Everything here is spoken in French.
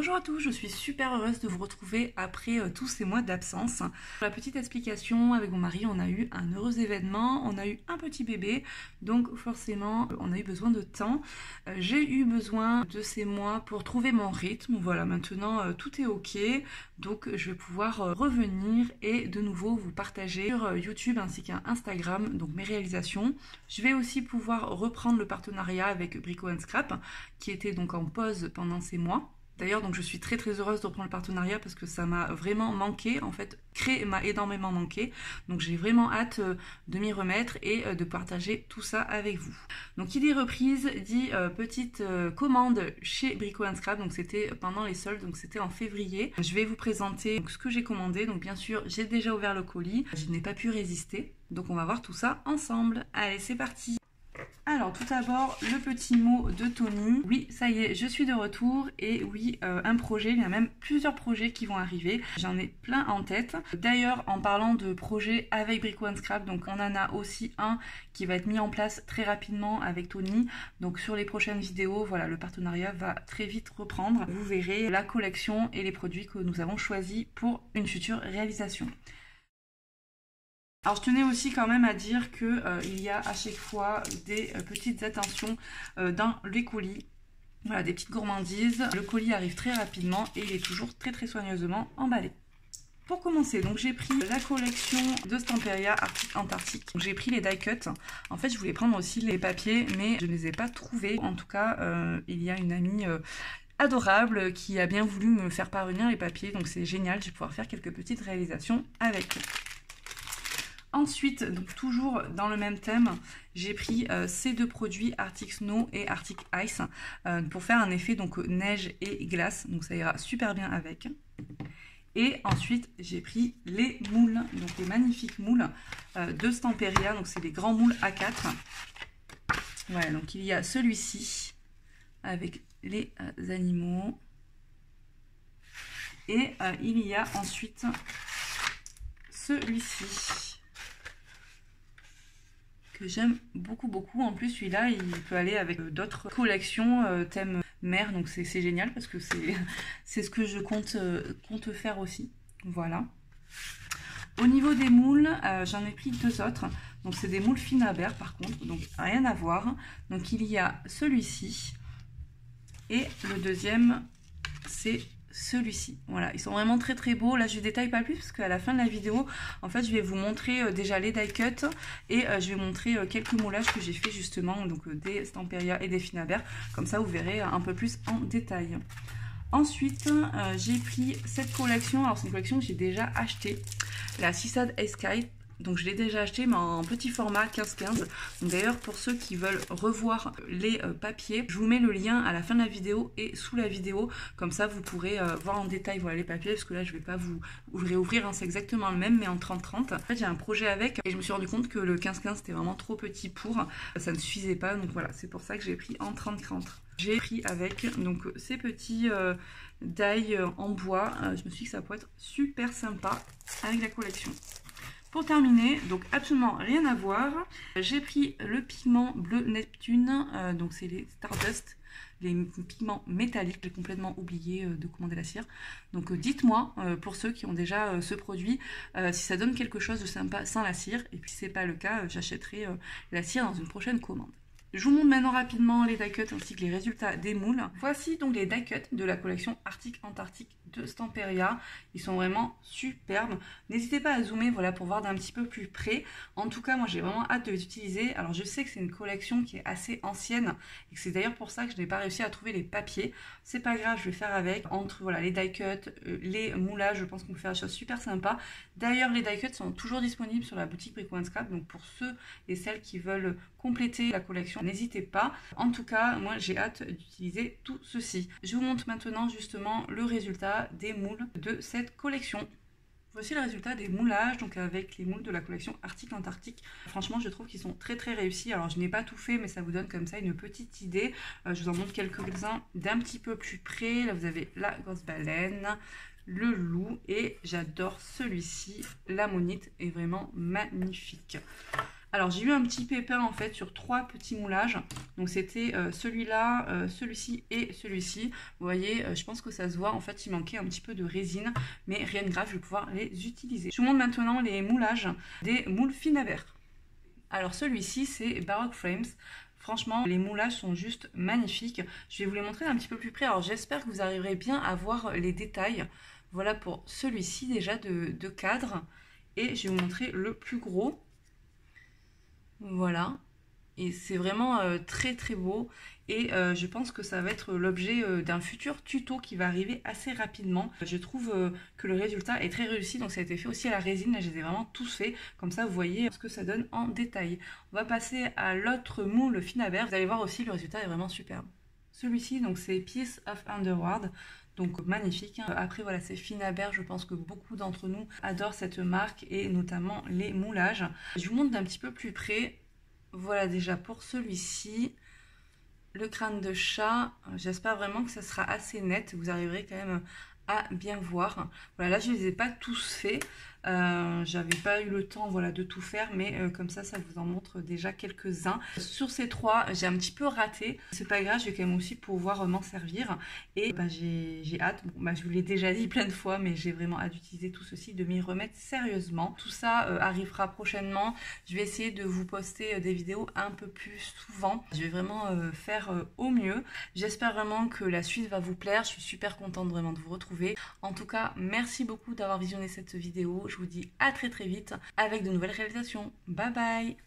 Bonjour à tous, je suis super heureuse de vous retrouver après tous ces mois d'absence. Pour la petite explication, avec mon mari, on a eu un heureux événement, on a eu un petit bébé, donc forcément on a eu besoin de temps. J'ai eu besoin de ces mois pour trouver mon rythme. Voilà, maintenant tout est ok, donc je vais pouvoir revenir et de nouveau vous partager sur YouTube ainsi qu'un Instagram, donc mes réalisations. Je vais aussi pouvoir reprendre le partenariat avec Brico & Scrap, qui était donc en pause pendant ces mois. D'ailleurs, donc je suis très heureuse de reprendre le partenariat parce que ça m'a vraiment manqué. En fait, créer m'a énormément manqué. Donc j'ai vraiment hâte de m'y remettre et de partager tout ça avec vous. Donc qui dit reprise dit petite commande chez Brico & Scrap. Donc c'était pendant les soldes, donc c'était en février. Je vais vous présenter ce que j'ai commandé. Donc bien sûr, j'ai déjà ouvert le colis. Je n'ai pas pu résister. Donc on va voir tout ça ensemble. Allez, c'est parti! Alors tout d'abord le petit mot de Tony. Oui, ça y est, je suis de retour et oui, un projet, il y a même plusieurs projets qui vont arriver. J'en ai plein en tête. D'ailleurs, en parlant de projets avec Brico & Scrap, donc on en a aussi un qui va être mis en place très rapidement avec Tony. Donc sur les prochaines vidéos, voilà, le partenariat va très vite reprendre. Vous verrez la collection et les produits que nous avons choisis pour une future réalisation. Alors je tenais aussi quand même à dire que il y a à chaque fois des petites attentions dans les colis. Voilà, des petites gourmandises. Le colis arrive très rapidement et il est toujours très soigneusement emballé. Pour commencer, donc j'ai pris la collection de Stamperia Arctic Antarctique. J'ai pris les die cut. En fait, je voulais prendre aussi les papiers, mais je ne les ai pas trouvés. En tout cas, il y a une amie adorable qui a bien voulu me faire parvenir les papiers. Donc c'est génial, je vais pouvoir faire quelques petites réalisations avec. Ensuite, donc toujours dans le même thème, j'ai pris ces deux produits Arctic Snow et Arctic Ice pour faire un effet donc neige et glace, donc ça ira super bien avec. Et ensuite j'ai pris les moules, donc les magnifiques moules de Stamperia, donc c'est les grands moules A4. Voilà, donc il y a celui-ci avec les animaux et il y a ensuite celui-ci que j'aime beaucoup. En plus, celui-là, il peut aller avec d'autres collections thème mer, donc c'est génial parce que c'est ce que je compte faire aussi. Voilà. Au niveau des moules, j'en ai pris deux autres. Donc c'est des moules Finabert par contre, donc rien à voir. Donc il y a celui-ci et le deuxième, c'est celui-ci. Voilà, ils sont vraiment très beaux. Là je ne détaille pas plus parce qu'à la fin de la vidéo en fait je vais vous montrer déjà les die cut et je vais montrer quelques moulages que j'ai fait justement, donc des Stamperia et des Finabert, comme ça vous verrez un peu plus en détail. Ensuite j'ai pris cette collection. Alors c'est une collection que j'ai déjà achetée, la Seaside Escape. Donc je l'ai déjà acheté mais en petit format 15-15. D'ailleurs pour ceux qui veulent revoir les papiers, je vous mets le lien à la fin de la vidéo et sous la vidéo. Comme ça vous pourrez voir en détail voilà, les papiers, parce que là je vais pas vous réouvrir, hein, c'est exactement le même mais en 30-30. En fait j'ai un projet avec et je me suis rendu compte que le 15-15 c'était vraiment trop petit pour, ça ne suffisait pas. Donc voilà, c'est pour ça que j'ai pris en 30-30. J'ai pris avec donc ces petits die en bois. Je me suis dit que ça pourrait être super sympa avec la collection. Pour terminer, donc absolument rien à voir, j'ai pris le pigment bleu Neptune, donc c'est les Stardust, les pigments métalliques. J'ai complètement oublié de commander la cire. Donc dites-moi, pour ceux qui ont déjà ce produit, si ça donne quelque chose de sympa sans la cire, et puis si c'est pas le cas, j'achèterai la cire dans une prochaine commande. Je vous montre maintenant rapidement les die cut ainsi que les résultats des moules. Voici donc les die cut de la collection Arctic Antarctique de Stamperia. Ils sont vraiment superbes. N'hésitez pas à zoomer voilà, pour voir d'un petit peu plus près. En tout cas, moi j'ai vraiment hâte de les utiliser. Alors je sais que c'est une collection qui est assez ancienne et que c'est d'ailleurs pour ça que je n'ai pas réussi à trouver les papiers. C'est pas grave, je vais faire avec. Entre voilà, les die cut, les moulages, je pense qu'on peut faire des choses super sympas. D'ailleurs, les die cut sont toujours disponibles sur la boutique Brico & Scrap. Donc pour ceux et celles qui veulent compléter la collection, n'hésitez pas. En tout cas, moi j'ai hâte d'utiliser tout ceci. Je vous montre maintenant justement le résultat des moules de cette collection. Voici le résultat des moulages, donc avec les moules de la collection Arctic Antarctique. Franchement, je trouve qu'ils sont très réussis. Alors, je n'ai pas tout fait, mais ça vous donne comme ça une petite idée. Je vous en montre quelques-uns d'un petit peu plus près. Là, vous avez la grosse baleine, le loup et j'adore celui-ci, l'ammonite est vraiment magnifique. Alors j'ai eu un petit pépin en fait sur 3 petits moulages. Donc c'était celui-là, celui-ci et celui-ci. Vous voyez, je pense que ça se voit. En fait il manquait un petit peu de résine. Mais rien de grave, je vais pouvoir les utiliser. Je vous montre maintenant les moulages des moules Finaber. Alors celui-ci c'est Baroque Frames. Franchement, les moulages sont juste magnifiques. Je vais vous les montrer d'un petit peu plus près. Alors j'espère que vous arriverez bien à voir les détails. Voilà pour celui-ci déjà de cadre. Et je vais vous montrer le plus gros. Voilà, et c'est vraiment très très beau et je pense que ça va être l'objet d'un futur tuto qui va arriver assez rapidement. Je trouve que le résultat est très réussi, donc ça a été fait aussi à la résine, là je les ai vraiment tous faits, comme ça vous voyez ce que ça donne en détail. On va passer à l'autre moule Finaber, vous allez voir aussi le résultat est vraiment superbe. Celui-ci donc c'est Piece of Underworld. Donc magnifique. Après voilà, c'est Finaber, je pense que beaucoup d'entre nous adorent cette marque et notamment les moulages. Je vous montre d'un petit peu plus près. Voilà déjà pour celui-ci. Le crâne de chat, j'espère vraiment que ça sera assez net. Vous arriverez quand même à bien voir. Voilà, là je ne les ai pas tous faits. J'avais pas eu le temps voilà, de tout faire, mais comme ça vous en montre déjà quelques-uns. Sur ces 3, j'ai un petit peu raté. C'est pas grave, je vais quand même aussi pouvoir m'en servir. Et j'ai hâte, bon, je vous l'ai déjà dit plein de fois, mais j'ai vraiment hâte d'utiliser tout ceci, de m'y remettre sérieusement. Tout ça arrivera prochainement. Je vais essayer de vous poster des vidéos un peu plus souvent. Je vais vraiment faire au mieux. J'espère vraiment que la suite va vous plaire. Je suis super contente vraiment de vous retrouver. En tout cas, merci beaucoup d'avoir visionné cette vidéo. Je vous dis à très très vite avec de nouvelles réalisations. Bye bye!